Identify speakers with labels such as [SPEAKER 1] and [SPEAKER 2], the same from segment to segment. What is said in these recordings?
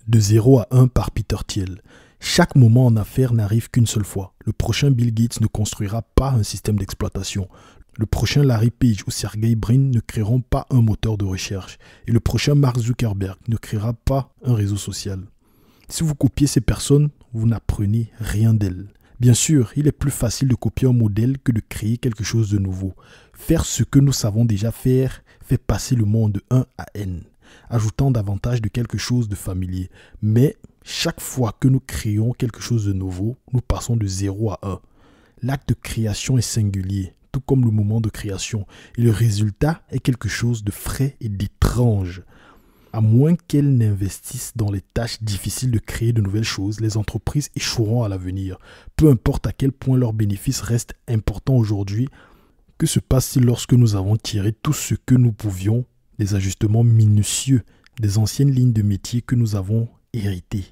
[SPEAKER 1] De 0 à 1 par Peter Thiel. Chaque moment en affaires n'arrive qu'une seule fois. Le prochain Bill Gates ne construira pas un système d'exploitation. Le prochain Larry Page ou Sergey Brin ne créeront pas un moteur de recherche. Et le prochain Mark Zuckerberg ne créera pas un réseau social. Si vous copiez ces personnes, vous n'apprenez rien d'elles. Bien sûr, il est plus facile de copier un modèle que de créer quelque chose de nouveau. Faire ce que nous savons déjà faire fait passer le monde de 1 à n, ajoutant davantage de quelque chose de familier. Mais chaque fois que nous créons quelque chose de nouveau, nous passons de 0 à 1. L'acte de création est singulier, tout comme le moment de création, et le résultat est quelque chose de frais et d'étrange. À moins qu'elles n'investissent dans les tâches difficiles de créer de nouvelles choses, les entreprises échoueront à l'avenir. Peu importe à quel point leurs bénéfices restent importants aujourd'hui, que se passe-t-il lorsque nous avons tiré tout ce que nous pouvions des ajustements minutieux des anciennes lignes de métier que nous avons héritées?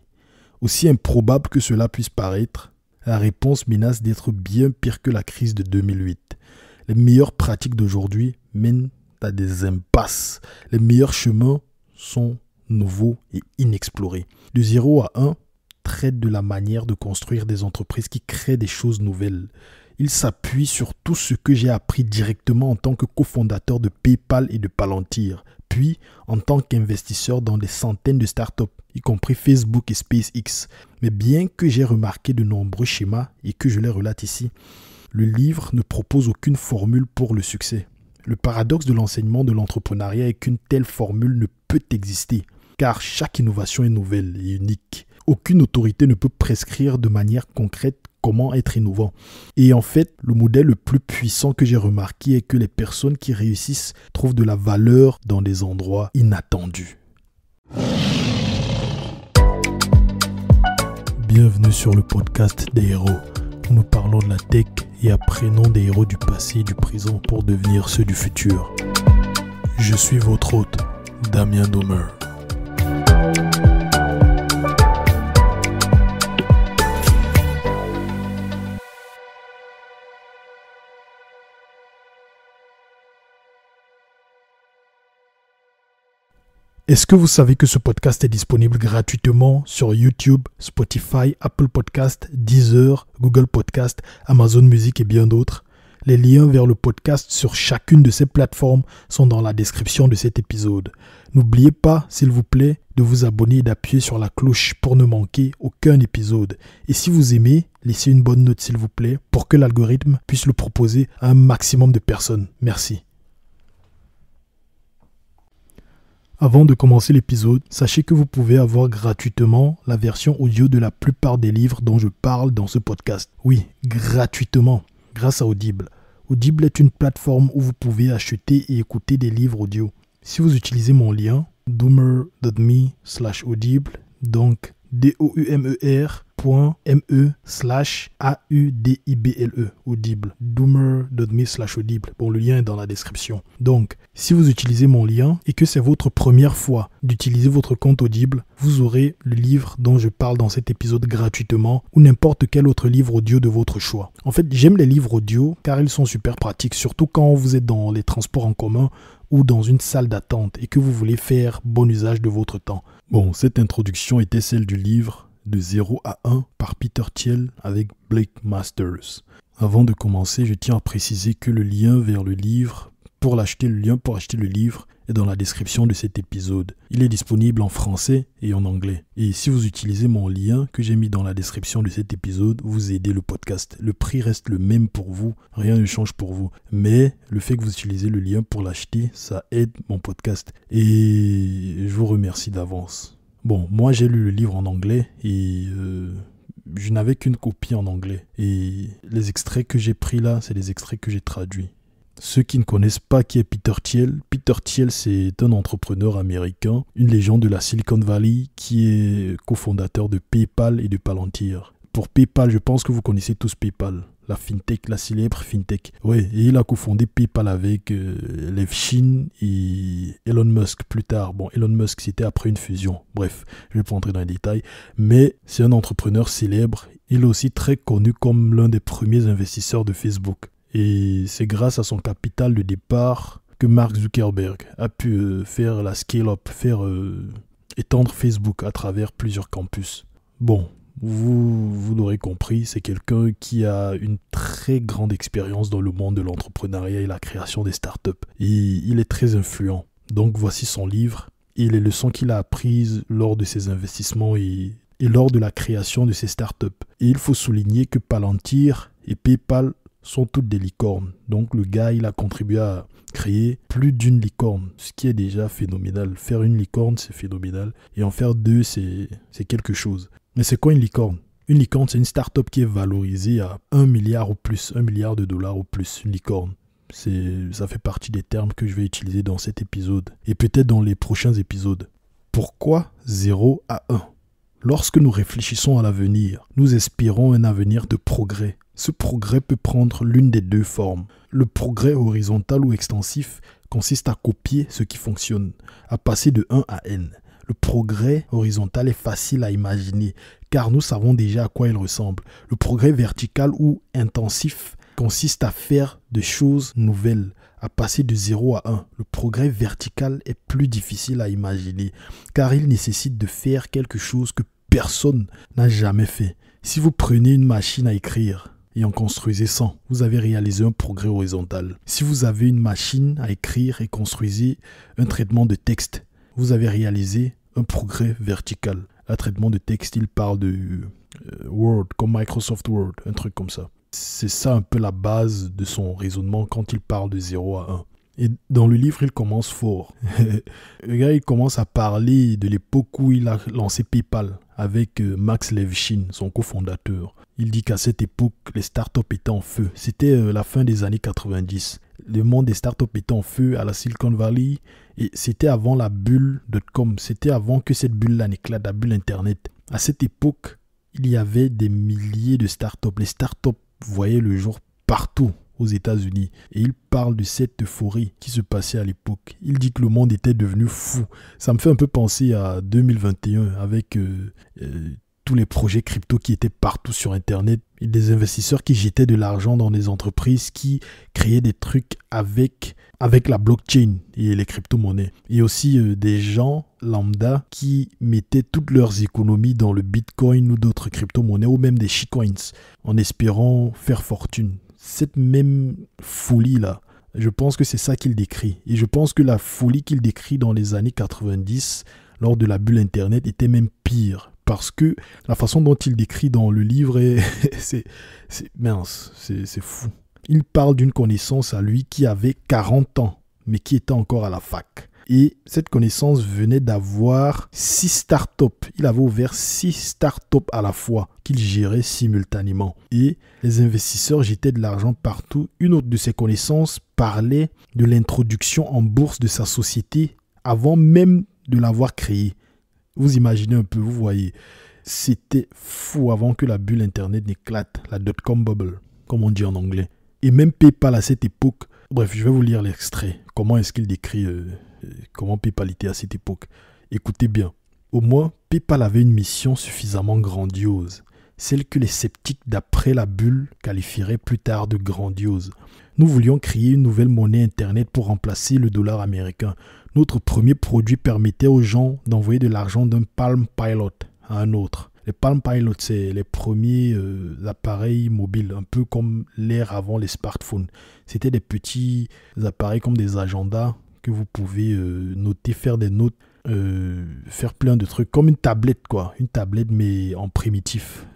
[SPEAKER 1] Aussi improbable que cela puisse paraître, la réponse menace d'être bien pire que la crise de 2008. Les meilleures pratiques d'aujourd'hui mènent à des impasses. Les meilleurs chemins sont nouveaux et inexplorés. De 0 à 1 traite de la manière de construire des entreprises qui créent des choses nouvelles. Il s'appuie sur tout ce que j'ai appris directement en tant que cofondateur de PayPal et de Palantir, puis en tant qu'investisseur dans des centaines de startups, y compris Facebook et SpaceX. Mais bien que j'ai remarqué de nombreux schémas et que je les relate ici, le livre ne propose aucune formule pour le succès. Le paradoxe de l'enseignement de l'entrepreneuriat est qu'une telle formule ne peut exister, car chaque innovation est nouvelle et unique. Aucune autorité ne peut prescrire de manière concrète comment être innovant. Et en fait, le modèle le plus puissant que j'ai remarqué est que les personnes qui réussissent trouvent de la valeur dans des endroits inattendus. Bienvenue sur le podcast des héros. Nous parlons de la tech et apprenons des héros du passé et du présent pour devenir ceux du futur. Je suis votre hôte, Damien Domer. Est-ce que vous savez que ce podcast est disponible gratuitement sur YouTube, Spotify, Apple Podcast, Deezer, Google Podcast, Amazon Music et bien d'autres? Les liens vers le podcast sur chacune de ces plateformes sont dans la description de cet épisode. N'oubliez pas, s'il vous plaît, de vous abonner et d'appuyer sur la cloche pour ne manquer aucun épisode. Et si vous aimez, laissez une bonne note s'il vous plaît pour que l'algorithme puisse le proposer à un maximum de personnes. Merci. Avant de commencer l'épisode, sachez que vous pouvez avoir gratuitement la version audio de la plupart des livres dont je parle dans ce podcast. Oui, gratuitement, grâce à Audible. Audible est une plateforme où vous pouvez acheter et écouter des livres audio. Si vous utilisez mon lien, doumer.me/audible, donc doumer.me/audible, audible, doumer.me/audible. Bon, le lien est dans la description. Donc, si vous utilisez mon lien et que c'est votre première fois d'utiliser votre compte Audible, vous aurez le livre dont je parle dans cet épisode gratuitement ou n'importe quel autre livre audio de votre choix. En fait, j'aime les livres audio car ils sont super pratiques, surtout quand vous êtes dans les transports en commun ou dans une salle d'attente et que vous voulez faire bon usage de votre temps. Bon, cette introduction était celle du livre De 0 à 1 par Peter Thiel avec Blake Masters. Avant de commencer, je tiens à préciser que le lien vers le livre, pour acheter le livre est dans la description de cet épisode. Il est disponible en français et en anglais. Et si vous utilisez mon lien que j'ai mis dans la description de cet épisode, vous aidez le podcast. Le prix reste le même pour vous, rien ne change pour vous. Mais le fait que vous utilisez le lien pour l'acheter, ça aide mon podcast. Et je vous remercie d'avance. Bon, moi j'ai lu le livre en anglais et je n'avais qu'une copie en anglais. Et les extraits que j'ai pris là, c'est les extraits que j'ai traduits. Ceux qui ne connaissent pas qui est Peter Thiel c'est un entrepreneur américain, une légende de la Silicon Valley qui est cofondateur de PayPal et de Palantir. Pour PayPal, je pense que vous connaissez tous PayPal, la fintech, la célèbre fintech. Oui, et il a cofondé PayPal avec Lev Shin et Elon Musk plus tard. Bon, Elon Musk, c'était après une fusion. Bref, je ne vais pas entrer dans les détails. Mais c'est un entrepreneur célèbre. Il est aussi très connu comme l'un des premiers investisseurs de Facebook. Et c'est grâce à son capital de départ que Mark Zuckerberg a pu faire la scale-up, faire étendre Facebook à travers plusieurs campus. Bon, vous l'aurez compris, c'est quelqu'un qui a une très grande expérience dans le monde de l'entrepreneuriat et la création des startups. Et il est très influent. Donc voici son livre et les leçons qu'il a apprises lors de ses investissements et lors de la création de ses startups. Et il faut souligner que Palantir et PayPal sont toutes des licornes. Donc le gars, il a contribué à créer plus d'une licorne, ce qui est déjà phénoménal. Faire une licorne, c'est phénoménal. Et en faire deux, c'est quelque chose. Mais c'est quoi une licorne? Une licorne, c'est une startup qui est valorisée à 1 milliard ou plus, 1 milliard de dollars ou plus, une licorne. Ça fait partie des termes que je vais utiliser dans cet épisode et peut-être dans les prochains épisodes. Pourquoi 0 à 1? Lorsque nous réfléchissons à l'avenir, nous espérons un avenir de progrès. Ce progrès peut prendre l'une des deux formes. Le progrès horizontal ou extensif consiste à copier ce qui fonctionne, à passer de 1 à n. Le progrès horizontal est facile à imaginer car nous savons déjà à quoi il ressemble. Le progrès vertical ou intensif consiste à faire des choses nouvelles, à passer de 0 à 1. Le progrès vertical est plus difficile à imaginer car il nécessite de faire quelque chose que personne n'a jamais fait. Si vous prenez une machine à écrire et en construisez 100, vous avez réalisé un progrès horizontal. Si vous avez une machine à écrire et construisez un traitement de texte, vous avez réalisé un progrès vertical. Un traitement de texte, il parle de Word, comme Microsoft Word, un truc comme ça. C'est ça un peu la base de son raisonnement quand il parle de 0 à 1. Et dans le livre, il commence fort. Le gars, il commence à parler de l'époque où il a lancé PayPal avec Max Levchin, son cofondateur. Il dit qu'à cette époque, les startups étaient en feu. C'était la fin des années 90. Le monde des startups était en feu à la Silicon Valley et c'était avant la bulle .com. C'était avant que cette bulle-là n'éclate, la bulle Internet. À cette époque, il y avait des milliers de startups. Les startups voyaient le jour partout aux États-Unis. Et il parle de cette euphorie qui se passait à l'époque. Il dit que le monde était devenu fou. Ça me fait un peu penser à 2021 avec tous les projets crypto qui étaient partout sur Internet. Et des investisseurs qui jetaient de l'argent dans des entreprises qui créaient des trucs avec la blockchain et les crypto-monnaies. Et aussi des gens lambda qui mettaient toutes leurs économies dans le bitcoin ou d'autres crypto-monnaies ou même des shitcoins en espérant faire fortune. Cette même folie-là, je pense que c'est ça qu'il décrit. Et je pense que la folie qu'il décrit dans les années 90, lors de la bulle Internet, était même pire. Parce que la façon dont il décrit dans le livre, c'est fou. Il parle d'une connaissance à lui qui avait 40 ans, mais qui était encore à la fac. Et cette connaissance venait d'avoir 6 startups. Il avait ouvert 6 startups à la fois qu'il gérait simultanément. Et les investisseurs jetaient de l'argent partout. Une autre de ses connaissances parlait de l'introduction en bourse de sa société avant même de l'avoir créée. Vous imaginez un peu, vous voyez. C'était fou avant que la bulle Internet n'éclate, la dot-com bubble, comme on dit en anglais. Et même PayPal à cette époque. Bref, je vais vous lire l'extrait. Comment est-ce qu'il décrit comment PayPal était à cette époque. Écoutez bien. Au moins, PayPal avait une mission suffisamment grandiose. Celle que les sceptiques d'après la bulle qualifieraient plus tard de grandiose. Nous voulions créer une nouvelle monnaie Internet pour remplacer le dollar américain. Notre premier produit permettait aux gens d'envoyer de l'argent d'un Palm Pilot à un autre. Les Palm Pilot, c'est les premiers appareils mobiles, un peu comme l'ère avant les smartphones. C'était des petits appareils comme des agendas que vous pouvez noter, faire des notes, faire plein de trucs, comme une tablette quoi. Une tablette mais en primitif.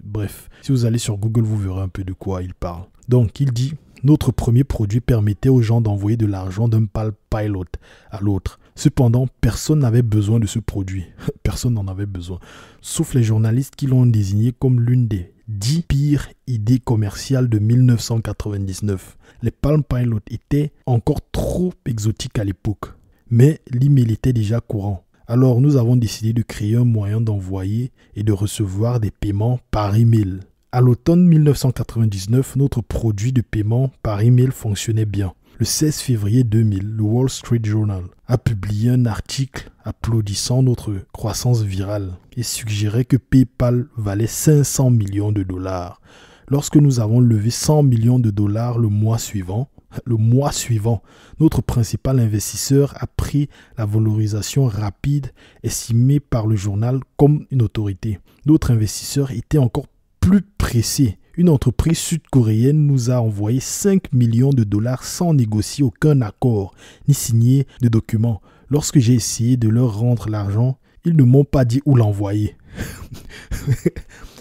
[SPEAKER 1] Bref, si vous allez sur Google, vous verrez un peu de quoi il parle. Donc, il dit... Notre premier produit permettait aux gens d'envoyer de l'argent d'un Palm Pilot à l'autre. Cependant, personne n'avait besoin de ce produit. Personne n'en avait besoin. Sauf les journalistes qui l'ont désigné comme l'une des 10 pires idées commerciales de 1999. Les Palm Pilot étaient encore trop exotiques à l'époque. Mais l'email était déjà courant. Alors nous avons décidé de créer un moyen d'envoyer et de recevoir des paiements par email. À l'automne 1999, notre produit de paiement par email fonctionnait bien. Le 16 février 2000, le Wall Street Journal a publié un article applaudissant notre croissance virale et suggérait que PayPal valait 500 millions de dollars. Lorsque nous avons levé 100 millions de dollars le mois suivant, Le mois suivant, notre principal investisseur a pris la valorisation rapide estimée par le journal comme une autorité. D'autres investisseurs étaient encore plus pressés. Une entreprise sud-coréenne nous a envoyé 5 millions de dollars sans négocier aucun accord, ni signer de documents. Lorsque j'ai essayé de leur rendre l'argent, ils ne m'ont pas dit où l'envoyer.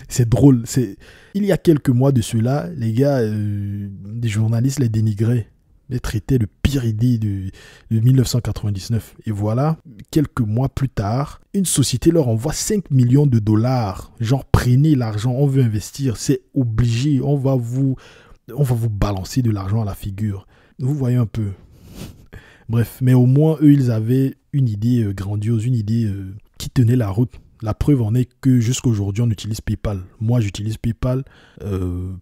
[SPEAKER 1] C'est drôle. Il y a quelques mois de cela, les gars, des journalistes les dénigraient, les traitaient de pire idée de 1999. Et voilà, quelques mois plus tard, une société leur envoie 5 millions de dollars. Genre, prenez l'argent, on veut investir, c'est obligé, on va vous balancer de l'argent à la figure. Vous voyez un peu. Bref, mais au moins, eux, ils avaient une idée grandiose, une idée qui tenait la route. La preuve en est que jusqu'à aujourd'hui, on utilise PayPal. Moi, j'utilise PayPal.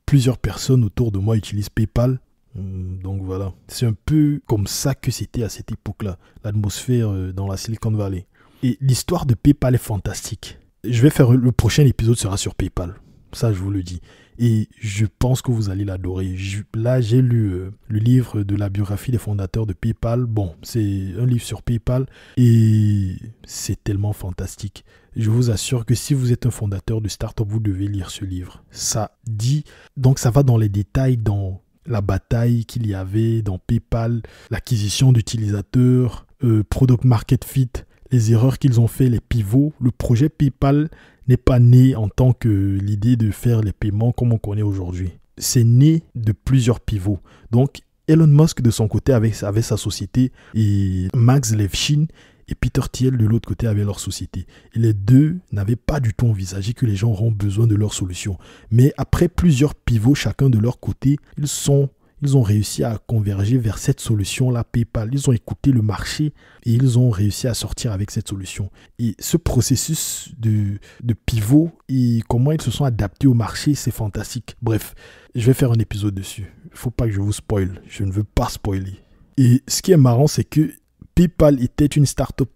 [SPEAKER 1] Plusieurs personnes autour de moi utilisent PayPal. Donc voilà. C'est un peu comme ça que c'était à cette époque-là, l'atmosphère dans la Silicon Valley. Et l'histoire de PayPal est fantastique. Le prochain épisode sera sur PayPal. Ça, je vous le dis. Et je pense que vous allez l'adorer. Là, j'ai lu le livre de la biographie des fondateurs de PayPal. Bon, c'est un livre sur PayPal et c'est tellement fantastique. Je vous assure que si vous êtes un fondateur de start-up, vous devez lire ce livre. Ça va dans les détails, dans la bataille qu'il y avait dans PayPal, l'acquisition d'utilisateurs, product market fit, les erreurs qu'ils ont fait, les pivots. Le projet PayPal n'est pas né en tant que l'idée de faire les paiements comme on connaît aujourd'hui. C'est né de plusieurs pivots. Donc, Elon Musk de son côté avait sa société et Max Levchin et Peter Thiel de l'autre côté avaient leur société. Et les deux n'avaient pas du tout envisagé que les gens auront besoin de leur solution. Mais après plusieurs pivots chacun de leur côté, ils ont réussi à converger vers cette solution-là, PayPal. Ils ont écouté le marché et ils ont réussi à sortir avec cette solution. Et ce processus de pivot et comment ils se sont adaptés au marché, c'est fantastique. Bref, je vais faire un épisode dessus. Il ne faut pas que je vous spoil. Je ne veux pas spoiler. Et ce qui est marrant, c'est que PayPal était une start-up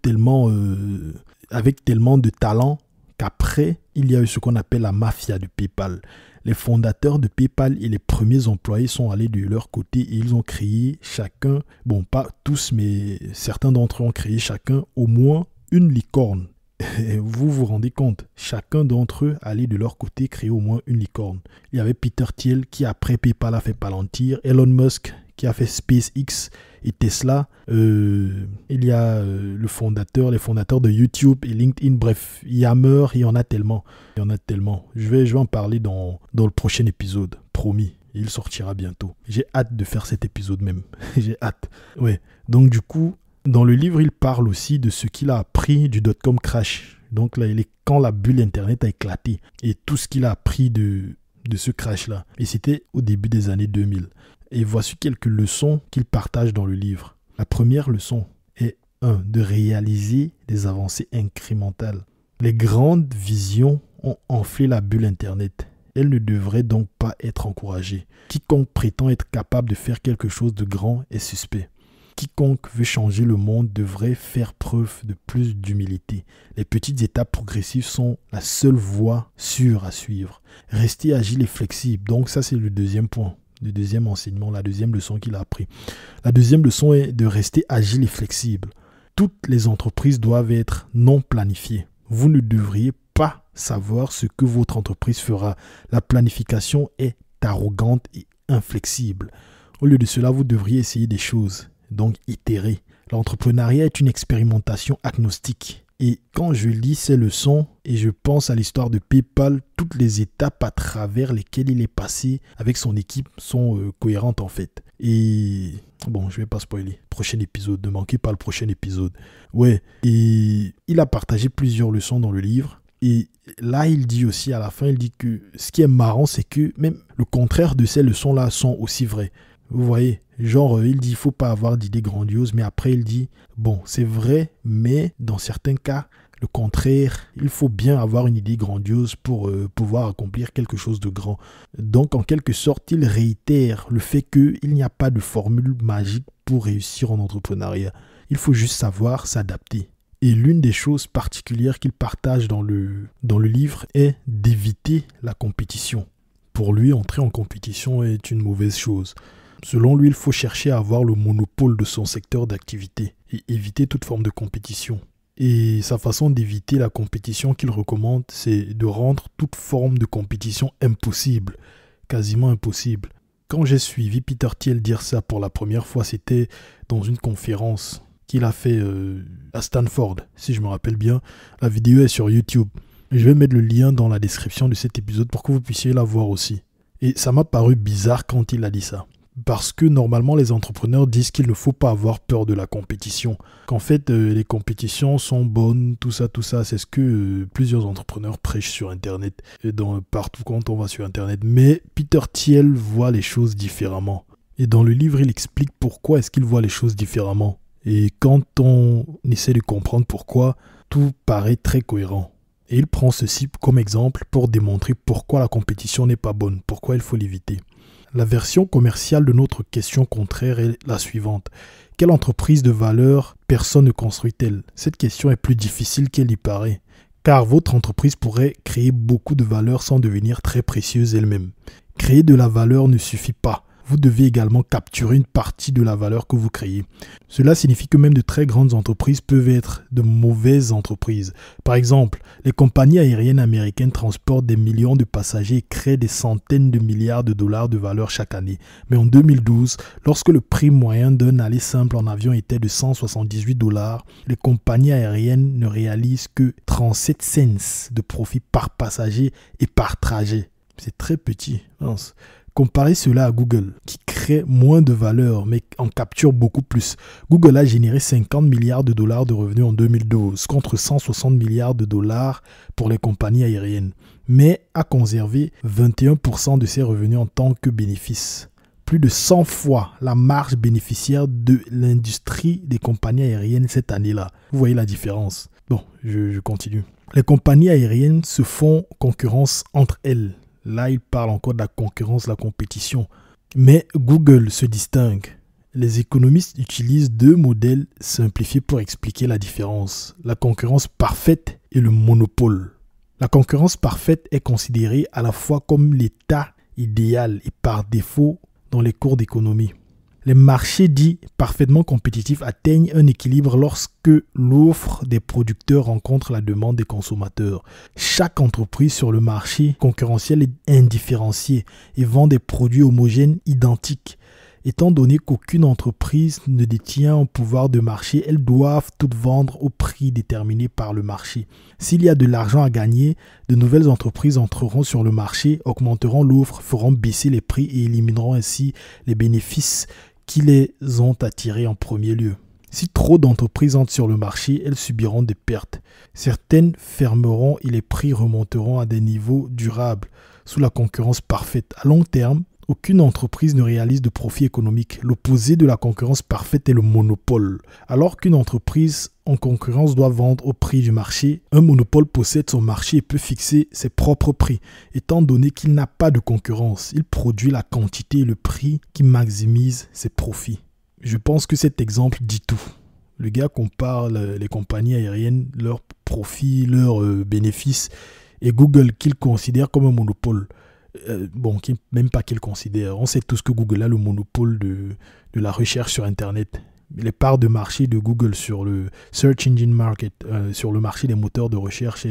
[SPEAKER 1] avec tellement de talent qu'après, il y a eu ce qu'on appelle la mafia de PayPal. Les fondateurs de PayPal et les premiers employés sont allés de leur côté et ils ont créé chacun, bon pas tous, mais certains d'entre eux ont créé chacun au moins une licorne. Vous vous rendez compte, chacun d'entre eux allait de leur côté créer au moins une licorne. Il y avait Peter Thiel qui après PayPal a fait Palantir, Elon Musk qui a fait SpaceX et Tesla. Il y a les fondateurs de YouTube et LinkedIn. Bref, Yammer, il y en a tellement. Je vais en parler dans le prochain épisode, promis. Il sortira bientôt. J'ai hâte de faire cet épisode même. J'ai hâte. Ouais. Donc du coup, dans le livre, il parle aussi de ce qu'il a appris du dot-com crash. Donc là, quand la bulle Internet a éclaté et tout ce qu'il a appris de ce crash-là. Et c'était au début des années 2000. Et voici quelques leçons qu'il partage dans le livre. La première leçon est 1. De réaliser des avancées incrémentales. Les grandes visions ont enflé la bulle Internet. Elles ne devraient donc pas être encouragées. Quiconque prétend être capable de faire quelque chose de grand est suspect. Quiconque veut changer le monde devrait faire preuve de plus d'humilité. Les petites étapes progressives sont la seule voie sûre à suivre. Rester agile et flexible. Donc ça, c'est le deuxième point. Le deuxième enseignement, la deuxième leçon qu'il a appris. La deuxième leçon est de rester agile et flexible. Toutes les entreprises doivent être non planifiées. Vous ne devriez pas savoir ce que votre entreprise fera. La planification est arrogante et inflexible. Au lieu de cela, vous devriez essayer des choses, donc itérer. L'entrepreneuriat est une expérimentation agnostique. Et quand je lis ces leçons et je pense à l'histoire de PayPal, toutes les étapes à travers lesquelles il est passé avec son équipe sont cohérentes en fait. Et bon, je vais pas spoiler. Prochain épisode, ne manquez pas le prochain épisode. Ouais, et il a partagé plusieurs leçons dans le livre. Et là, il dit aussi à la fin, il dit que ce qui est marrant, c'est que même le contraire de ces leçons-là sont aussi vraies. Vous voyez, genre, il dit, il ne faut pas avoir d'idées grandioses, mais après, il dit, bon, c'est vrai, mais dans certains cas, le contraire, il faut bien avoir une idée grandiose pour pouvoir accomplir quelque chose de grand. Donc, en quelque sorte, il réitère le fait qu'il n'y a pas de formule magique pour réussir en entrepreneuriat. Il faut juste savoir s'adapter. Et l'une des choses particulières qu'il partage dans le livre est d'éviter la compétition. Pour lui, entrer en compétition est une mauvaise chose. Selon lui, il faut chercher à avoir le monopole de son secteur d'activité et éviter toute forme de compétition. Et sa façon d'éviter la compétition qu'il recommande, c'est de rendre toute forme de compétition impossible, quasiment impossible. Quand j'ai suivi Peter Thiel dire ça pour la première fois, c'était dans une conférence qu'il a fait à Stanford, si je me rappelle bien. La vidéo est sur YouTube. Je vais mettre le lien dans la description de cet épisode pour que vous puissiez la voir aussi. Et ça m'a paru bizarre quand il a dit ça. Parce que normalement, les entrepreneurs disent qu'il ne faut pas avoir peur de la compétition. Qu'en fait, les compétitions sont bonnes, tout ça. C'est ce que plusieurs entrepreneurs prêchent sur Internet, et partout quand on va sur Internet. Mais Peter Thiel voit les choses différemment. Et dans le livre, il explique pourquoi est-ce qu'il voit les choses différemment. Et quand on essaie de comprendre pourquoi, tout paraît très cohérent. Et il prend ceci comme exemple pour démontrer pourquoi la compétition n'est pas bonne, pourquoi il faut l'éviter. La version commerciale de notre question contraire est la suivante. Quelle entreprise de valeur personne ne construit-elle? Cette question est plus difficile qu'elle y paraît, car votre entreprise pourrait créer beaucoup de valeur sans devenir très précieuse elle-même. Créer de la valeur ne suffit pas. Vous devez également capturer une partie de la valeur que vous créez. Cela signifie que même de très grandes entreprises peuvent être de mauvaises entreprises. Par exemple, les compagnies aériennes américaines transportent des millions de passagers et créent des centaines de milliards de dollars de valeur chaque année. Mais en 2012, lorsque le prix moyen d'un aller simple en avion était de 178 $, les compagnies aériennes ne réalisent que 37 cents de profit par passager et par trajet. C'est très petit. Mince. Comparez cela à Google, qui crée moins de valeur, mais en capture beaucoup plus. Google a généré 50 milliards de dollars de revenus en 2012, contre 160 milliards de dollars pour les compagnies aériennes, mais a conservé 21% de ses revenus en tant que bénéfice. Plus de 100 fois la marge bénéficiaire de l'industrie des compagnies aériennes cette année-là. Vous voyez la différence. Bon, je continue. Les compagnies aériennes se font concurrence entre elles. Là, il parle encore de la concurrence, la compétition. Mais Google se distingue. Les économistes utilisent deux modèles simplifiés pour expliquer la différence. La concurrence parfaite et le monopole. La concurrence parfaite est considérée à la fois comme l'état idéal et par défaut dans les cours d'économie. Les marchés dits parfaitement compétitifs atteignent un équilibre lorsque l'offre des producteurs rencontre la demande des consommateurs. Chaque entreprise sur le marché concurrentiel est indifférenciée et vend des produits homogènes identiques. Étant donné qu'aucune entreprise ne détient un pouvoir de marché, elles doivent toutes vendre au prix déterminé par le marché. S'il y a de l'argent à gagner, de nouvelles entreprises entreront sur le marché, augmenteront l'offre, feront baisser les prix et élimineront ainsi les bénéfices qui les ont attirés en premier lieu. Si trop d'entreprises entrent sur le marché, elles subiront des pertes. Certaines fermeront et les prix remonteront à des niveaux durables sous la concurrence parfaite. À long terme, aucune entreprise ne réalise de profit économique. L'opposé de la concurrence parfaite est le monopole. Alors qu'une entreprise en concurrence doit vendre au prix du marché, un monopole possède son marché et peut fixer ses propres prix. Étant donné qu'il n'a pas de concurrence, il produit la quantité et le prix qui maximisent ses profits. Je pense que cet exemple dit tout. Le gars compare les compagnies aériennes, leurs profits, leurs bénéfices, et Google qu'il considère comme un monopole. Même pas qu'il considère. On sait tous que Google a le monopole de la recherche sur Internet. Les parts de marché de Google sur le Search Engine Market, sur le marché des moteurs de recherche,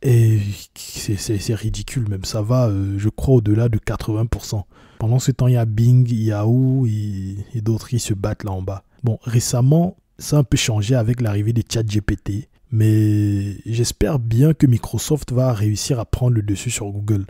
[SPEAKER 1] c'est ridicule même. Ça va, je crois, au-delà de 80%. Pendant ce temps, il y a Bing, Yahoo et d'autres qui se battent là en bas. Bon, récemment, ça a un peu changé avec l'arrivée des ChatGPT. Mais j'espère bien que Microsoft va réussir à prendre le dessus sur Google.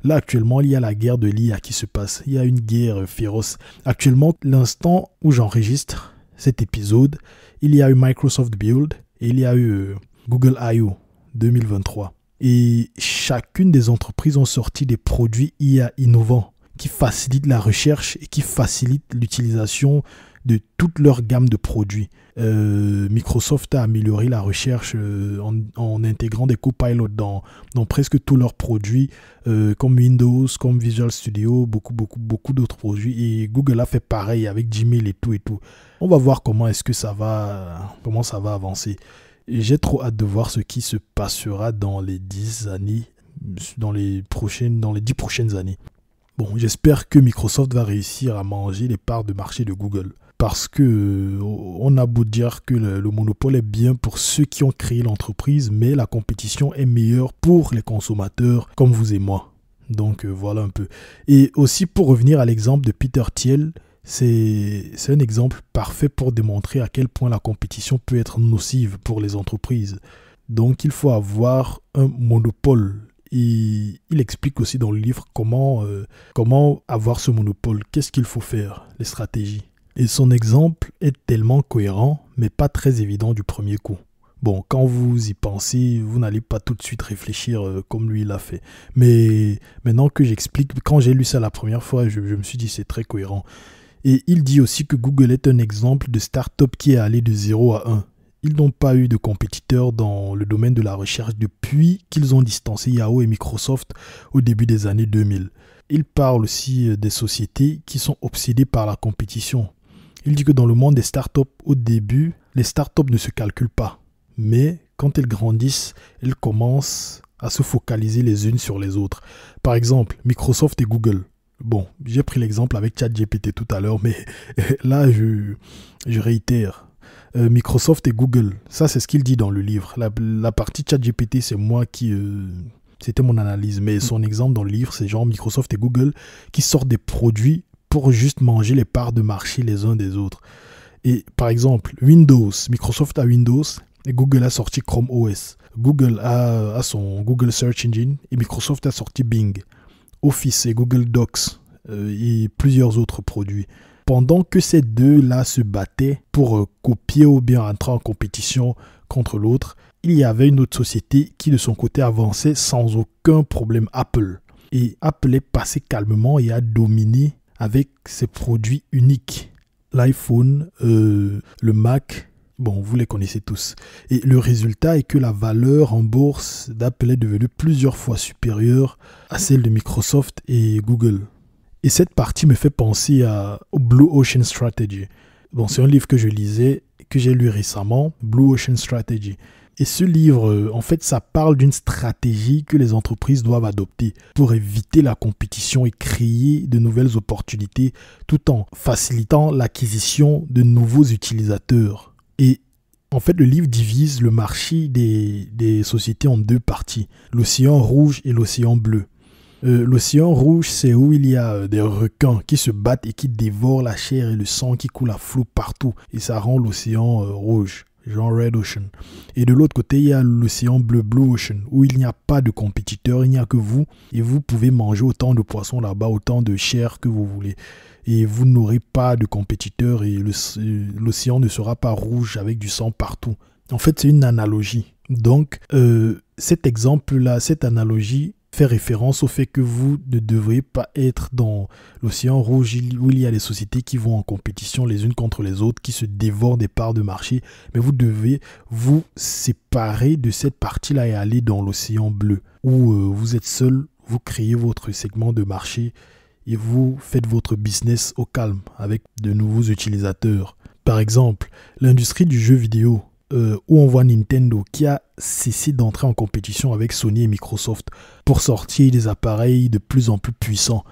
[SPEAKER 1] Là, actuellement, il y a la guerre de l'IA qui se passe. Il y a une guerre féroce. Actuellement, l'instant où j'enregistre cet épisode, il y a eu Microsoft Build et il y a eu Google I.O. 2023. Et chacune des entreprises ont sorti des produits IA innovants qui facilitent la recherche et qui facilitent l'utilisation de toute leur gamme de produits. Microsoft a amélioré la recherche en intégrant des copilots dans presque tous leurs produits, comme Windows, comme Visual Studio, beaucoup d'autres produits. Et Google a fait pareil avec Gmail et tout. On va voir comment ça va avancer. Et j'ai trop hâte de voir ce qui se passera dans les 10 années, dans les 10 prochaines années. Bon, j'espère que Microsoft va réussir à manger les parts de marché de Google. Parce que on a beau dire que le monopole est bien pour ceux qui ont créé l'entreprise, mais la compétition est meilleure pour les consommateurs comme vous et moi. Donc voilà un peu. Et aussi pour revenir à l'exemple de Peter Thiel, c'est un exemple parfait pour démontrer à quel point la compétition peut être nocive pour les entreprises. Donc il faut avoir un monopole. Et il explique aussi dans le livre comment avoir ce monopole, qu'est-ce qu'il faut faire, les stratégies. Et son exemple est tellement cohérent, mais pas très évident du premier coup. Bon, quand vous y pensez, vous n'allez pas tout de suite réfléchir comme lui l'a fait. Mais maintenant que j'explique, quand j'ai lu ça la première fois, je me suis dit c'est très cohérent. Et il dit aussi que Google est un exemple de start-up qui est allé de 0 à 1. Ils n'ont pas eu de compétiteurs dans le domaine de la recherche depuis qu'ils ont distancé Yahoo et Microsoft au début des années 2000. Il parle aussi des sociétés qui sont obsédées par la compétition. Il dit que dans le monde des startups, au début, les startups ne se calculent pas. Mais quand elles grandissent, elles commencent à se focaliser les unes sur les autres. Par exemple, Microsoft et Google. Bon, j'ai pris l'exemple avec ChatGPT tout à l'heure, mais là, je réitère. Microsoft et Google, ça c'est ce qu'il dit dans le livre. La partie ChatGPT, c'est moi qui... c'était mon analyse, mais son exemple dans le livre, c'est genre Microsoft et Google qui sortent des produits pour juste manger les parts de marché les uns des autres. Et par exemple, Windows, Microsoft a Windows et Google a sorti Chrome OS. Google a son Google Search Engine et Microsoft a sorti Bing. Office et Google Docs et plusieurs autres produits. Pendant que ces deux-là se battaient pour copier ou bien entrer en compétition contre l'autre, il y avait une autre société qui de son côté avançait sans aucun problème, Apple. Et Apple est passé calmement et a dominé avec ses produits uniques. L'iPhone, le Mac, bon, vous les connaissez tous. Et le résultat est que la valeur en bourse d'Apple est devenue plusieurs fois supérieure à celle de Microsoft et Google. Et cette partie me fait penser au Blue Ocean Strategy. Bon, c'est un livre que je lisais, que j'ai lu récemment, Blue Ocean Strategy. Et ce livre, en fait, ça parle d'une stratégie que les entreprises doivent adopter pour éviter la compétition et créer de nouvelles opportunités tout en facilitant l'acquisition de nouveaux utilisateurs. Et en fait, le livre divise le marché des sociétés en deux parties, l'océan rouge et l'océan bleu. L'océan rouge, c'est où il y a des requins qui se battent et qui dévorent la chair et le sang qui coule à flot partout. Et ça rend l'océan rouge, genre Red Ocean. Et de l'autre côté, il y a l'océan bleu, Blue Ocean, où il n'y a pas de compétiteurs, il n'y a que vous. Et vous pouvez manger autant de poissons là-bas, autant de chair que vous voulez. Et vous n'aurez pas de compétiteurs et l'océan ne sera pas rouge avec du sang partout. En fait, c'est une analogie. Donc, cet exemple-là, cette analogie fait référence au fait que vous ne devriez pas être dans l'océan rouge où il y a des sociétés qui vont en compétition les unes contre les autres, qui se dévorent des parts de marché, mais vous devez vous séparer de cette partie-là et aller dans l'océan bleu où vous êtes seul, vous créez votre segment de marché et vous faites votre business au calme avec de nouveaux utilisateurs. Par exemple, l'industrie du jeu vidéo, où on voit Nintendo qui a cessé d'entrer en compétition avec Sony et Microsoft pour sortir des appareils de plus en plus puissants.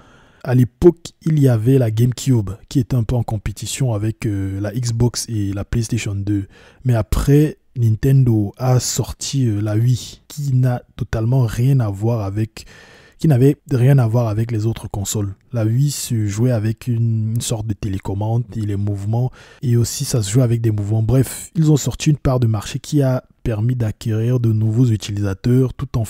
[SPEAKER 1] À l'époque, il y avait la GameCube qui était un peu en compétition avec la Xbox et la PlayStation 2. Mais après, Nintendo a sorti la Wii qui n'a totalement rien à voir avec... qui n'avait rien à voir avec les autres consoles. La Wii se jouait avec une sorte de télécommande et les mouvements, et aussi ça se jouait avec des mouvements. Bref, ils ont sorti une part de marché qui a permis d'acquérir de nouveaux utilisateurs tout en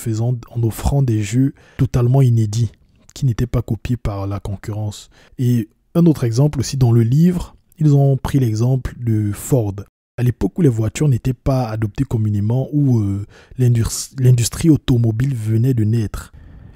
[SPEAKER 1] offrant des jeux totalement inédits qui n'étaient pas copiés par la concurrence. Et un autre exemple aussi dans le livre, ils ont pris l'exemple de Ford. À l'époque où les voitures n'étaient pas adoptées communément, où l'industrie automobile venait de naître,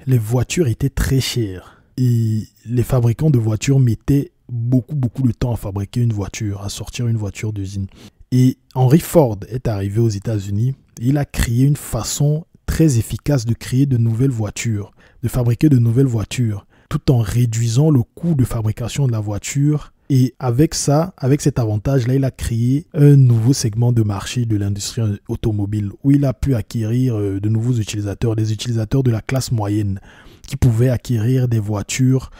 [SPEAKER 1] les voitures étaient très chères et les fabricants de voitures mettaient beaucoup de temps à fabriquer une voiture, à sortir une voiture d'usine. Et Henry Ford est arrivé aux États-Unis et il a créé une façon très efficace de créer de nouvelles voitures, de fabriquer de nouvelles voitures, tout en réduisant le coût de fabrication de la voiture Et avec ça, avec cet avantage-là, il a créé un nouveau segment de marché de l'industrie automobile où il a pu acquérir de nouveaux utilisateurs, des utilisateurs de la classe moyenne qui pouvaient acquérir des voitures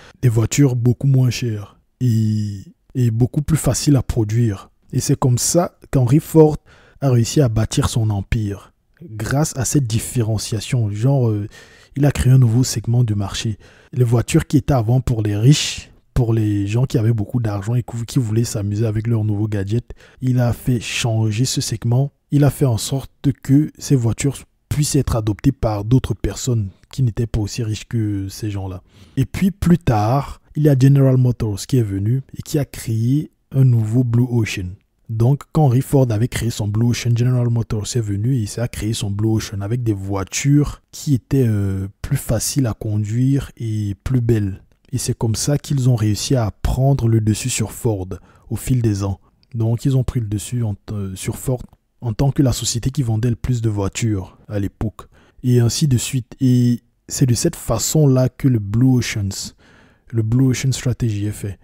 [SPEAKER 1] beaucoup moins chères et beaucoup plus faciles à produire. Et c'est comme ça qu'Henry Ford a réussi à bâtir son empire. Grâce à cette différenciation, il a créé un nouveau segment de marché. Les voitures qui étaient avant pour les riches, pour les gens qui avaient beaucoup d'argent et qui voulaient s'amuser avec leurs nouveaux gadgets, il a fait changer ce segment. Il a fait en sorte que ces voitures puissent être adoptées par d'autres personnes qui n'étaient pas aussi riches que ces gens-là. Et puis plus tard, il y a General Motors qui est venu et qui a créé un nouveau Blue Ocean. Donc, quand Henry Ford avait créé son Blue Ocean, General Motors est venu et il a créé son Blue Ocean avec des voitures qui étaient plus faciles à conduire et plus belles. Et c'est comme ça qu'ils ont réussi à prendre le dessus sur Ford au fil des ans. Donc, ils ont pris le dessus sur Ford en tant que la société qui vendait le plus de voitures à l'époque. Et ainsi de suite. Et c'est de cette façon-là que le Blue Ocean Strategy est fait.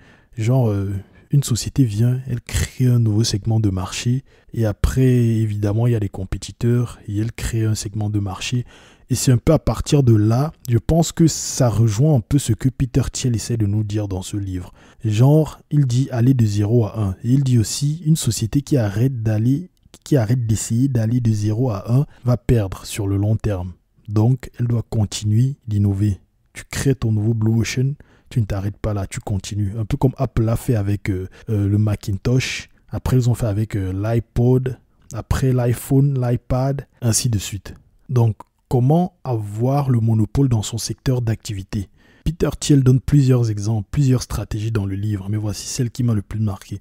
[SPEAKER 1] Une société vient, elle crée un nouveau segment de marché et après, évidemment, il y a des compétiteurs et elle crée un segment de marché. Et c'est un peu à partir de là, je pense que ça rejoint un peu ce que Peter Thiel essaie de nous dire dans ce livre. Il dit aller de 0 à 1. Et il dit aussi, une société qui arrête d'essayer d'aller de 0 à 1 va perdre sur le long terme. Donc, elle doit continuer d'innover. Tu crées ton nouveau Blue Ocean, tu ne t'arrêtes pas là, tu continues. Un peu comme Apple a fait avec le Macintosh. Après, ils ont fait avec l'iPod. Après, l'iPhone, l'iPad, ainsi de suite. Donc, comment avoir le monopole dans son secteur d'activité? Peter Thiel donne plusieurs exemples, plusieurs stratégies dans le livre, mais voici celle qui m'a le plus marqué.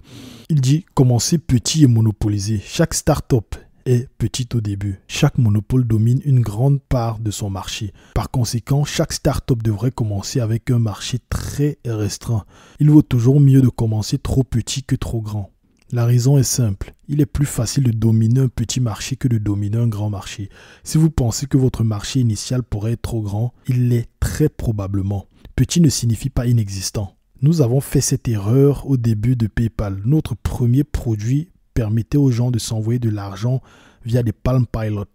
[SPEAKER 1] Il dit « Commencez petit et monopolisez. Chaque start-up est petite au début. Chaque monopole domine une grande part de son marché. Par conséquent, chaque start-up devrait commencer avec un marché très restreint. Il vaut toujours mieux de commencer trop petit que trop grand. La raison est simple. Il est plus facile de dominer un petit marché que de dominer un grand marché. Si vous pensez que votre marché initial pourrait être trop grand, il l'est très probablement. Petit ne signifie pas inexistant. Nous avons fait cette erreur au début de PayPal. Notre premier produit permettait aux gens de s'envoyer de l'argent via des Palm Pilot.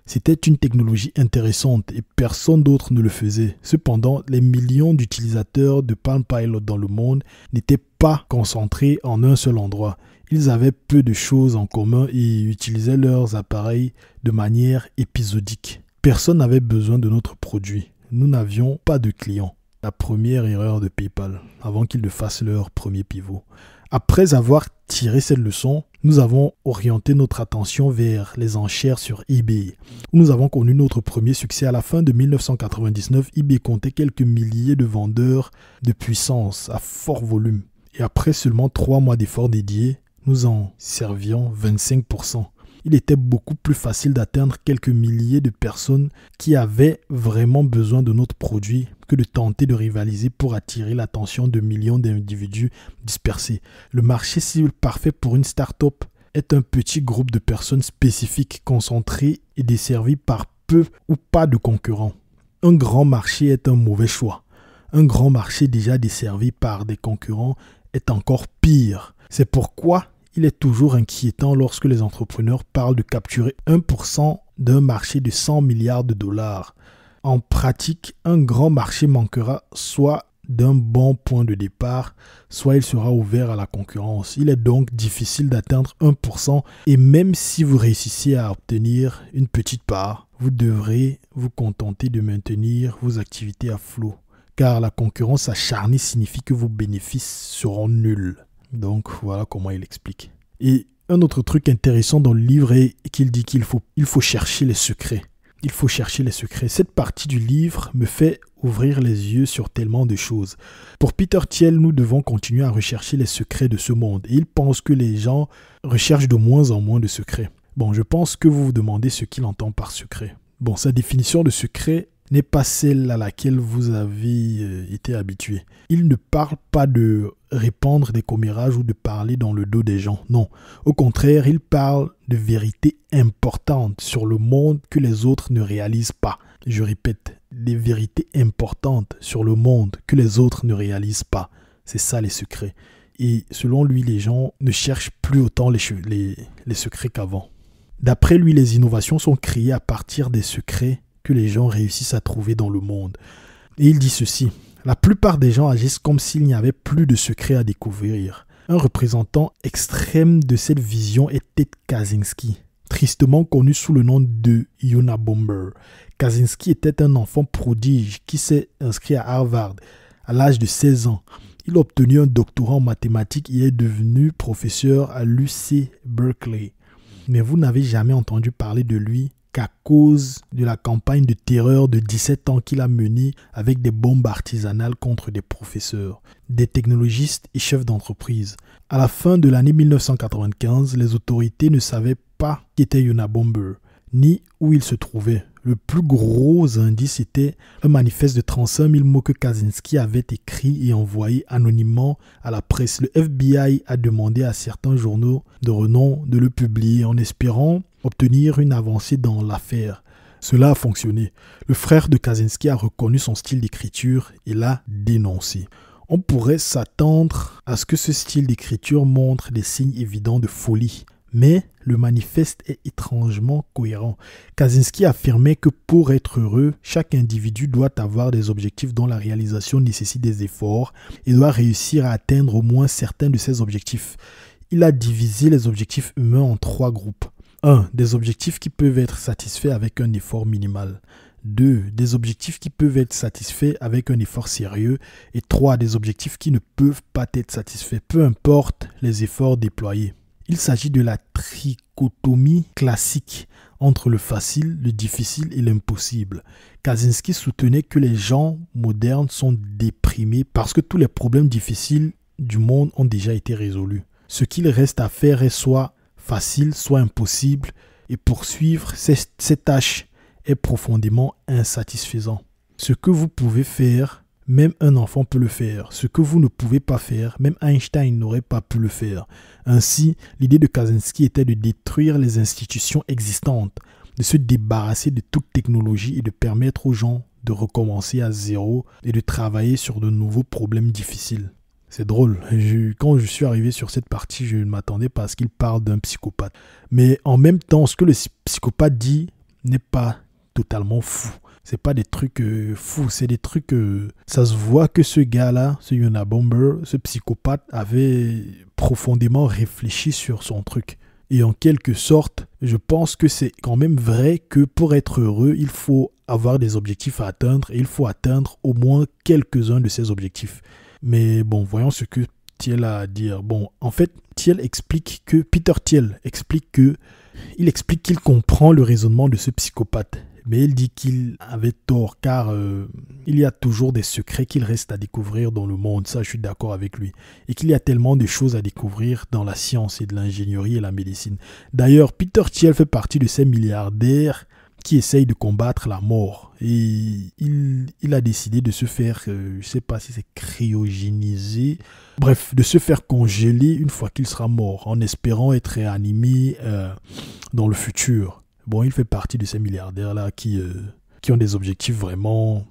[SPEAKER 1] C'était une technologie intéressante et personne d'autre ne le faisait. Cependant, les millions d'utilisateurs de Palm Pilot dans le monde n'étaient pas concentrés en un seul endroit. Ils avaient peu de choses en commun et utilisaient leurs appareils de manière épisodique. Personne n'avait besoin de notre produit. Nous n'avions pas de clients. La première erreur de PayPal, avant qu'ils ne fassent leur premier pivot. Après avoir tiré cette leçon, nous avons orienté notre attention vers les enchères sur eBay, où nous avons connu notre premier succès. À la fin de 1999, eBay comptait quelques milliers de vendeurs de puissance à fort volume. Et après seulement 3 mois d'efforts dédiés, nous en servions 25%. Il était beaucoup plus facile d'atteindre quelques milliers de personnes qui avaient vraiment besoin de notre produit que de tenter de rivaliser pour attirer l'attention de millions d'individus dispersés. Le marché cible parfait pour une start-up est un petit groupe de personnes spécifiques, concentrées et desservies par peu ou pas de concurrents. Un grand marché est un mauvais choix. Un grand marché déjà desservi par des concurrents est encore pire. C'est pourquoi il est toujours inquiétant lorsque les entrepreneurs parlent de capturer 1% d'un marché de 100 milliards de dollars. En pratique, un grand marché manquera soit d'un bon point de départ, soit il sera ouvert à la concurrence. Il est donc difficile d'atteindre 1% et même si vous réussissez à obtenir une petite part, vous devrez vous contenter de maintenir vos activités à flot. Car la concurrence acharnée signifie que vos bénéfices seront nuls. Donc voilà comment il explique. Et un autre truc intéressant dans le livre est qu'il dit qu'il faut chercher les secrets. Il faut chercher les secrets. Cette partie du livre me fait ouvrir les yeux sur tellement de choses. Pour Peter Thiel, nous devons continuer à rechercher les secrets de ce monde. Et il pense que les gens recherchent de moins en moins de secrets. Bon, je pense que vous vous demandez ce qu'il entend par secret. Bon, sa définition de secret n'est pas celle à laquelle vous avez été habitué. Il ne parle pas de répandre des commérages ou de parler dans le dos des gens. Non, au contraire, il parle de vérités importantes sur le monde que les autres ne réalisent pas. Je répète, des vérités importantes sur le monde que les autres ne réalisent pas. C'est ça les secrets. et selon lui, les gens ne cherchent plus autant les secrets qu'avant. D'après lui, les innovations sont créées à partir des secrets que les gens réussissent à trouver dans le monde. Et il dit ceci: la plupart des gens agissent comme s'il n'y avait plus de secrets à découvrir. Un représentant extrême de cette vision est Ted Kaczynski, tristement connu sous le nom de Unabomber. Kaczynski était un enfant prodige qui s'est inscrit à Harvard à l'âge de 16 ans. Il a obtenu un doctorat en mathématiques et est devenu professeur à l'UC Berkeley. Mais vous n'avez jamais entendu parler de lui qu'à cause de la campagne de terreur de 17 ans qu'il a menée avec des bombes artisanales contre des professeurs, des technologistes et chefs d'entreprise. À la fin de l'année 1995, les autorités ne savaient pas qui était Unabomber, ni où il se trouvait. Le plus gros indice était un manifeste de 35 000 mots que Kaczynski avait écrit et envoyé anonymement à la presse. Le FBI a demandé à certains journaux de renom de le publier en espérant obtenir une avancée dans l'affaire. Cela a fonctionné. Le frère de Kaczynski a reconnu son style d'écriture et l'a dénoncé. On pourrait s'attendre à ce que ce style d'écriture montre des signes évidents de folie. Mais le manifeste est étrangement cohérent. Kaczynski affirmait que pour être heureux, chaque individu doit avoir des objectifs dont la réalisation nécessite des efforts et doit réussir à atteindre au moins certains de ces objectifs. Il a divisé les objectifs humains en 3 groupes. 1. Des objectifs qui peuvent être satisfaits avec un effort minimal. 2. Des objectifs qui peuvent être satisfaits avec un effort sérieux. Et 3. Des objectifs qui ne peuvent pas être satisfaits, peu importe les efforts déployés. Il s'agit de la trichotomie classique entre le facile, le difficile et l'impossible. Kaczynski soutenait que les gens modernes sont déprimés parce que tous les problèmes difficiles du monde ont déjà été résolus. Ce qu'il reste à faire est soit facile, soit impossible, et poursuivre ces tâches est profondément insatisfaisant. Ce que vous pouvez faire, même un enfant peut le faire. Ce que vous ne pouvez pas faire, même Einstein n'aurait pas pu le faire. Ainsi, l'idée de Kaczynski était de détruire les institutions existantes, de se débarrasser de toute technologie et de permettre aux gens de recommencer à zéro et de travailler sur de nouveaux problèmes difficiles. C'est drôle, quand je suis arrivé sur cette partie, je ne m'attendais pas à ce qu'il parle d'un psychopathe. Mais en même temps, ce que le psychopathe dit n'est pas totalement fou. C'est pas des trucs fous, c'est des trucs... ça se voit que ce gars-là, ce Unabomber, ce psychopathe, avait profondément réfléchi sur son truc. Et en quelque sorte, je pense que c'est quand même vrai que pour être heureux, il faut avoir des objectifs à atteindre et il faut atteindre au moins quelques-uns de ces objectifs. Mais bon, voyons ce que Thiel a à dire. Bon, en fait, Peter Thiel explique qu'il comprend le raisonnement de ce psychopathe. Mais il dit qu'il avait tort car il y a toujours des secrets qu'il reste à découvrir dans le monde, ça je suis d'accord avec lui. Et qu'il y a tellement de choses à découvrir dans la science et de l'ingénierie et la médecine. D'ailleurs, Peter Thiel fait partie de ces milliardaires qui essayent de combattre la mort. Et il a décidé de se faire, je ne sais pas si c'est cryogéniser, bref, de se faire congeler une fois qu'il sera mort, en espérant être réanimé dans le futur. Bon, il fait partie de ces milliardaires-là qui ont des objectifs vraiment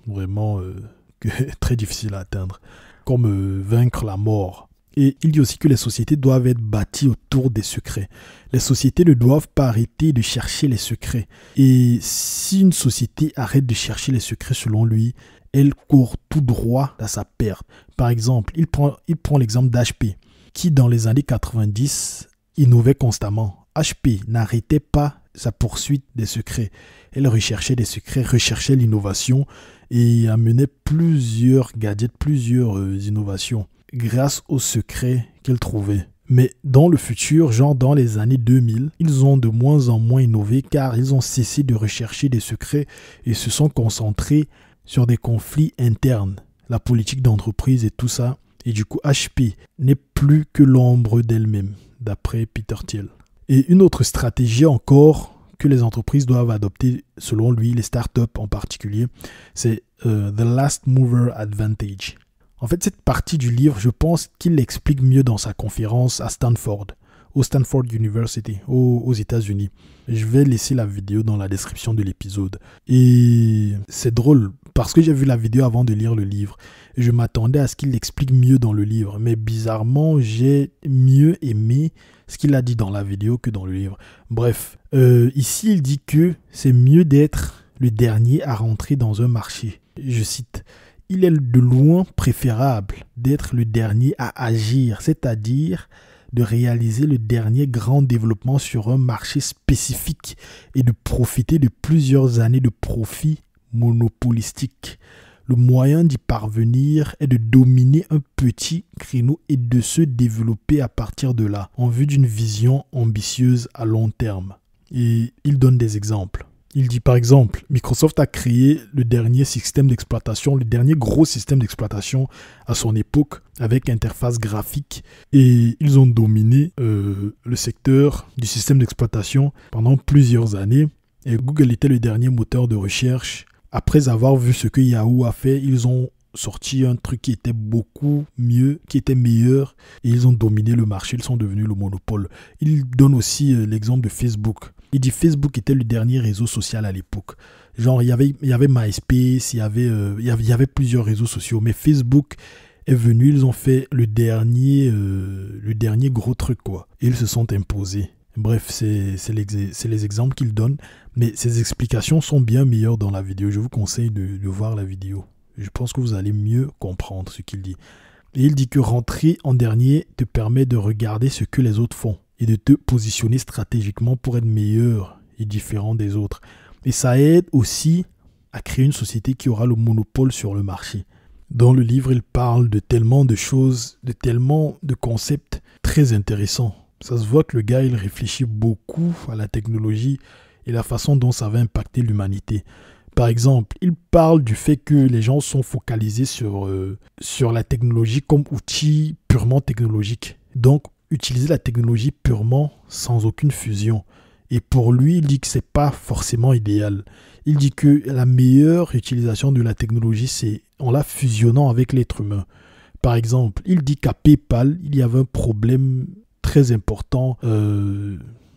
[SPEAKER 1] très difficiles à atteindre, comme vaincre la mort. Et il dit aussi que les sociétés doivent être bâties autour des secrets. Les sociétés ne doivent pas arrêter de chercher les secrets. Et si une société arrête de chercher les secrets, selon lui, elle court tout droit à sa perte. Par exemple, il prend l'exemple d'HP, qui dans les années 90 innovait constamment. HP n'arrêtait pas sa poursuite des secrets. Elle recherchait des secrets, recherchait l'innovation et amenait plusieurs gadgets, plusieurs innovations grâce aux secrets qu'elle trouvait. Mais dans le futur, genre dans les années 2000, ils ont de moins en moins innové car ils ont cessé de rechercher des secrets et se sont concentrés sur des conflits internes, la politique d'entreprise et tout ça. Et du coup, HP n'est plus que l'ombre d'elle-même, d'après Peter Thiel. Et une autre stratégie encore que les entreprises doivent adopter, selon lui, les startups en particulier, c'est The Last Mover Advantage. En fait, cette partie du livre, je pense qu'il l'explique mieux dans sa conférence à Stanford, au Stanford University, aux États-Unis. Je vais laisser la vidéo dans la description de l'épisode. Et c'est drôle parce que j'ai vu la vidéo avant de lire le livre. Et je m'attendais à ce qu'il l'explique mieux dans le livre. Mais bizarrement, j'ai mieux aimé ce qu'il a dit dans la vidéo que dans le livre. Bref, ici, il dit que c'est mieux d'être le dernier à rentrer dans un marché. Je cite, « Il est de loin préférable d'être le dernier à agir, c'est-à-dire de réaliser le dernier grand développement sur un marché spécifique et de profiter de plusieurs années de profit monopolistique. Le moyen d'y parvenir est de dominer un petit créneau et de se développer à partir de là, en vue d'une vision ambitieuse à long terme. » Et il donne des exemples. Il dit par exemple, Microsoft a créé le dernier système d'exploitation, le dernier gros système d'exploitation à son époque avec interface graphique et ils ont dominé le secteur du système d'exploitation pendant plusieurs années. Et Google était le dernier moteur de recherche. Après avoir vu ce que Yahoo a fait, ils ont sorti un truc qui était beaucoup mieux, qui était meilleur et ils ont dominé le marché, ils sont devenus le monopole. Il donne aussi l'exemple de Facebook. Il dit Facebook était le dernier réseau social à l'époque. Genre, il y avait MySpace, il y avait plusieurs réseaux sociaux. Mais Facebook est venu, ils ont fait le dernier gros truc, quoi. Et ils se sont imposés. Bref, c'est les exemples qu'il donne. Mais ces explications sont bien meilleures dans la vidéo. Je vous conseille de voir la vidéo. Je pense que vous allez mieux comprendre ce qu'il dit. Et il dit que rentrer en dernier te permet de regarder ce que les autres font et de te positionner stratégiquement pour être meilleur et différent des autres. Et ça aide aussi à créer une société qui aura le monopole sur le marché. Dans le livre, il parle de tellement de choses, de tellement de concepts très intéressants. Ça se voit que le gars, il réfléchit beaucoup à la technologie et la façon dont ça va impacter l'humanité. Par exemple, il parle du fait que les gens sont focalisés sur la technologie comme outil purement technologique. Donc, utiliser la technologie purement sans aucune fusion. Et pour lui, il dit que ce n'est pas forcément idéal. Il dit que la meilleure utilisation de la technologie, c'est en la fusionnant avec l'être humain. Par exemple, il dit qu'à PayPal, il y avait un problème très important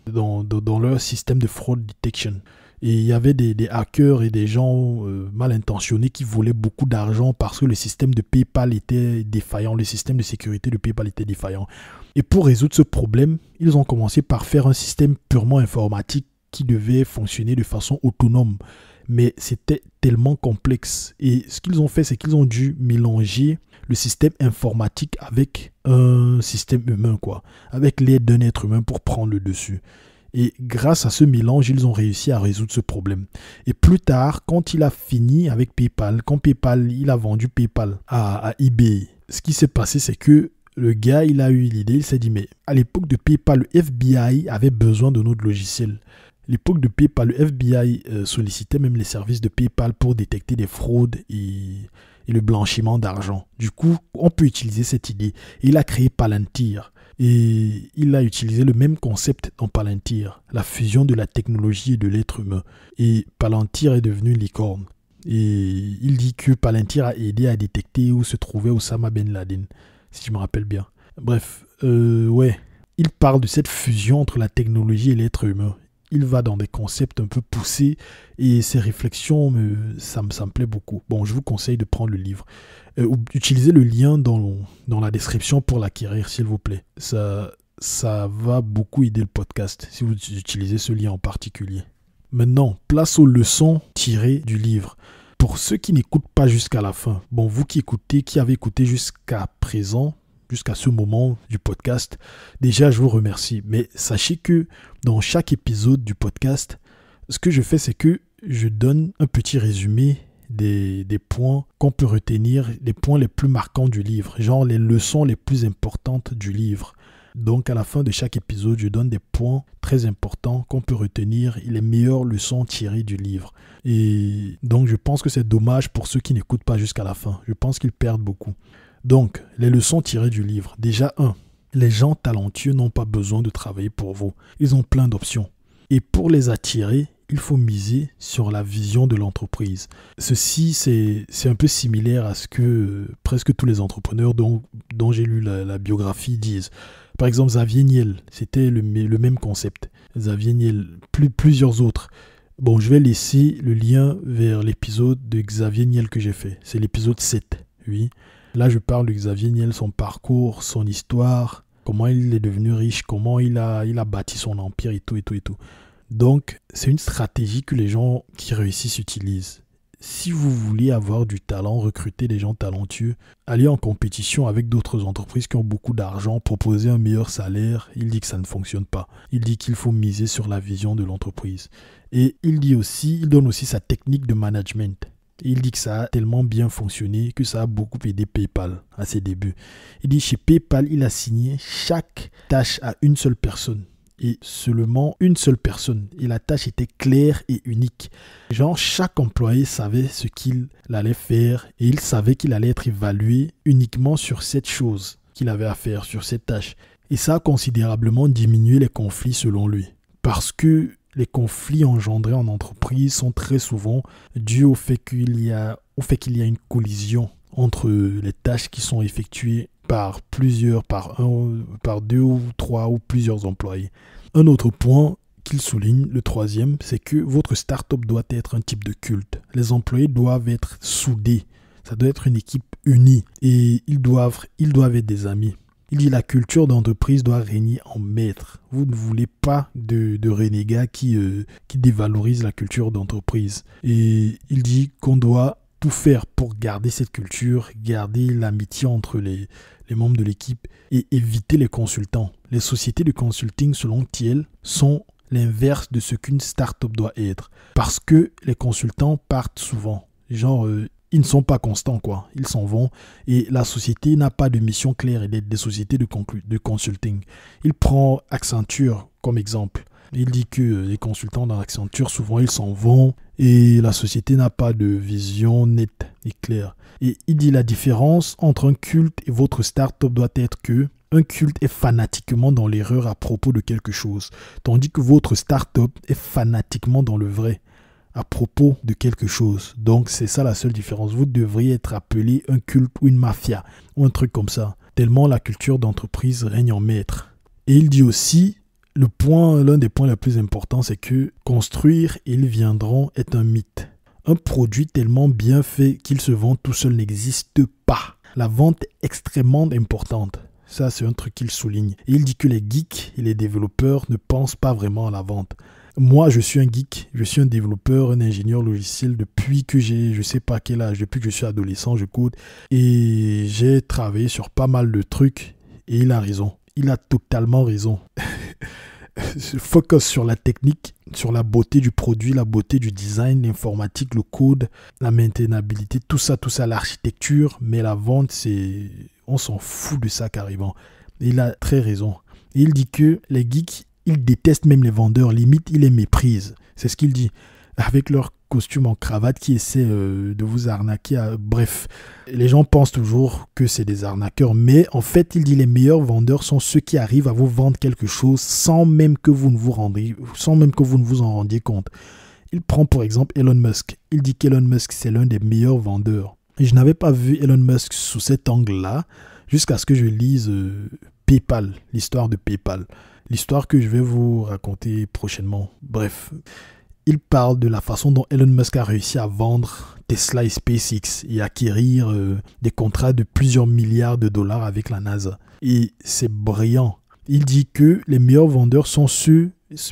[SPEAKER 1] dans leur système de fraud detection. Et il y avait des hackers et des gens mal intentionnés qui volaient beaucoup d'argent parce que le système de PayPal était défaillant, le système de sécurité de PayPal était défaillant. Et pour résoudre ce problème, ils ont commencé par faire un système purement informatique qui devait fonctionner de façon autonome. Mais c'était tellement complexe. Et ce qu'ils ont fait, c'est qu'ils ont dû mélanger le système informatique avec un système humain, quoi, avec l'aide d'un être humain pour prendre le dessus. Et grâce à ce mélange, ils ont réussi à résoudre ce problème. Et plus tard, quand il a fini avec PayPal, quand PayPal, il a vendu PayPal à eBay, ce qui s'est passé, c'est que le gars, il a eu l'idée, il s'est dit, mais à l'époque de PayPal, le FBI avait besoin de notre logiciel. À l'époque de PayPal, le FBI sollicitait même les services de PayPal pour détecter des fraudes et le blanchiment d'argent. Du coup, on peut utiliser cette idée. Et il a créé Palantir. Et il a utilisé le même concept dans Palantir, la fusion de la technologie et de l'être humain. Et Palantir est devenu une licorne. Et il dit que Palantir a aidé à détecter où se trouvait Osama Ben Laden, si je me rappelle bien. Bref, ouais, il parle de cette fusion entre la technologie et l'être humain. Il va dans des concepts un peu poussés et ses réflexions, ça me plaît beaucoup. Bon, je vous conseille de prendre le livre. Utilisez le lien dans la description pour l'acquérir, s'il vous plaît. Ça va beaucoup aider le podcast si vous utilisez ce lien en particulier. Maintenant, place aux leçons tirées du livre. Pour ceux qui n'écoutent pas jusqu'à la fin, bon, vous qui avez écouté jusqu'à présent, jusqu'à ce moment du podcast, déjà je vous remercie. Mais sachez que dans chaque épisode du podcast, ce que je fais, c'est que je donne un petit résumé des points qu'on peut retenir, les points les plus marquants du livre, genre les leçons les plus importantes du livre. Donc à la fin de chaque épisode, je donne des points très importants qu'on peut retenir et les meilleures leçons tirées du livre. Et donc je pense que c'est dommage pour ceux qui n'écoutent pas jusqu'à la fin. Je pense qu'ils perdent beaucoup. Donc, les leçons tirées du livre. Déjà, 1. Les gens talentueux n'ont pas besoin de travailler pour vous. Ils ont plein d'options. Et pour les attirer, il faut miser sur la vision de l'entreprise. Ceci, c'est un peu similaire à ce que presque tous les entrepreneurs dont j'ai lu la biographie disent. Par exemple, Xavier Niel, c'était le même concept. Xavier Niel, plusieurs autres. Bon, je vais laisser le lien vers l'épisode de Xavier Niel que j'ai fait. C'est l'épisode 7, oui. Là, je parle de Xavier Niel, son parcours, son histoire, comment il est devenu riche, comment il a bâti son empire et tout. Donc, c'est une stratégie que les gens qui réussissent utilisent. Si vous voulez avoir du talent, recruter des gens talentueux, aller en compétition avec d'autres entreprises qui ont beaucoup d'argent, proposer un meilleur salaire, il dit que ça ne fonctionne pas. Il dit qu'il faut miser sur la vision de l'entreprise. Et il donne aussi sa technique de management. Il dit que ça a tellement bien fonctionné que ça a beaucoup aidé PayPal à ses débuts. Il dit chez PayPal, il a signé chaque tâche à une seule personne. Et seulement une seule personne. Et la tâche était claire et unique. Genre, chaque employé savait ce qu'il allait faire et il savait qu'il allait être évalué uniquement sur cette chose qu'il avait à faire, sur cette tâche. Et ça a considérablement diminué les conflits selon lui. Parce que les conflits engendrés en entreprise sont très souvent dus au fait qu'il y a une collision entre les tâches qui sont effectuées par plusieurs, par deux ou trois ou plusieurs employés. Un autre point qu'il souligne, le troisième, c'est que votre start-up doit être un type de culte. Les employés doivent être soudés. Ça doit être une équipe unie et ils doivent être des amis. Il dit la culture d'entreprise doit régner en maître. Vous ne voulez pas de renégats qui dévalorisent la culture d'entreprise. Et il dit qu'on doit tout faire pour garder cette culture, garder l'amitié entre les membres de l'équipe et éviter les consultants. Les sociétés de consulting, selon Thiel, sont l'inverse de ce qu'une start-up doit être. Parce que les consultants partent souvent. Genre, ils ne sont pas constants, quoi. Ils s'en vont et la société n'a pas de mission claire et d'être des sociétés de consulting. Il prend Accenture comme exemple. Il dit que les consultants dans Accenture, souvent, ils s'en vont et la société n'a pas de vision nette et claire. Et il dit la différence entre un culte et votre start-up doit être que un culte est fanatiquement dans l'erreur à propos de quelque chose, tandis que votre start-up est fanatiquement dans le vrai à propos de quelque chose. Donc, c'est ça la seule différence. Vous devriez être appelé un culte ou une mafia ou un truc comme ça, tellement la culture d'entreprise règne en maître. Et il dit aussi, l'un des points les plus importants, c'est que construire et ils viendront est un mythe. Un produit tellement bien fait qu'il se vend tout seul n'existe pas. La vente est extrêmement importante. Ça, c'est un truc qu'il souligne. Et il dit que les geeks et les développeurs ne pensent pas vraiment à la vente. Moi, je suis un geek, je suis un développeur, un ingénieur logiciel depuis que je sais pas quel âge, depuis que je suis adolescent, je code. Et j'ai travaillé sur pas mal de trucs et il a raison. Il a totalement raison. Focus sur la technique, sur la beauté du produit, la beauté du design, l'informatique, le code, la maintenabilité, tout ça, l'architecture. Mais la vente, on s'en fout de ça carrément. Et il a très raison. Et il dit que les geeks, ils détestent même les vendeurs, limite, ils les méprisent. C'est ce qu'il dit. Avec leur costume en cravate qui essaie de vous arnaquer. Bref, les gens pensent toujours que c'est des arnaqueurs. Mais en fait, il dit les meilleurs vendeurs sont ceux qui arrivent à vous vendre quelque chose sans même que vous ne vous en rendiez compte. Il prend pour exemple Elon Musk. Il dit qu'Elon Musk, c'est l'un des meilleurs vendeurs. Et je n'avais pas vu Elon Musk sous cet angle-là jusqu'à ce que je lise PayPal, l'histoire de PayPal. L'histoire que je vais vous raconter prochainement. Bref, il parle de la façon dont Elon Musk a réussi à vendre Tesla et SpaceX et acquérir des contrats de plusieurs milliards de dollars avec la NASA. Et c'est brillant. Il dit que les meilleurs vendeurs sont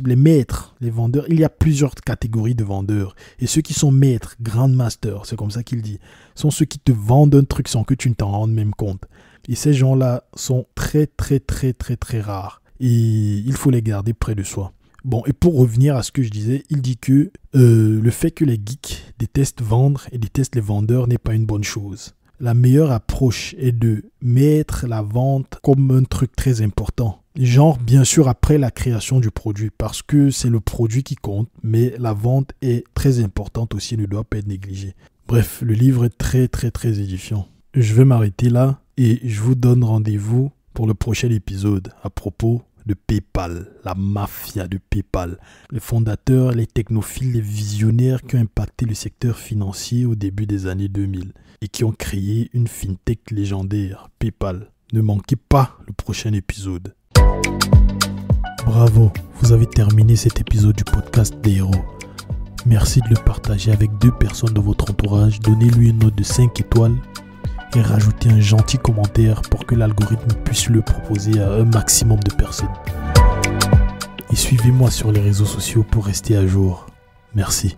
[SPEAKER 1] les maîtres, les vendeurs. Il y a plusieurs catégories de vendeurs. Et ceux qui sont maîtres, grandmasters, c'est comme ça qu'il dit, sont ceux qui te vendent un truc sans que tu ne t'en rendes même compte. Et ces gens-là sont très, très, très, très, très rares. Et il faut les garder près de soi. Bon, et pour revenir à ce que je disais, il dit que le fait que les geeks détestent vendre et détestent les vendeurs n'est pas une bonne chose. La meilleure approche est de mettre la vente comme un truc très important. Genre, bien sûr, après la création du produit, parce que c'est le produit qui compte, mais la vente est très importante aussi, ne doit pas être négligée. Bref, le livre est très, très, très édifiant. Je vais m'arrêter là et je vous donne rendez-vous pour le prochain épisode à propos de PayPal, la mafia de PayPal. Les fondateurs, les technophiles, les visionnaires qui ont impacté le secteur financier au début des années 2000 et qui ont créé une fintech légendaire, PayPal. Ne manquez pas le prochain épisode. Bravo, vous avez terminé cet épisode du podcast des héros. Merci de le partager avec 2 personnes de votre entourage. Donnez-lui une note de 5 étoiles et rajoutez un gentil commentaire pour que l'algorithme puisse le proposer à un maximum de personnes. Et suivez-moi sur les réseaux sociaux pour rester à jour. Merci.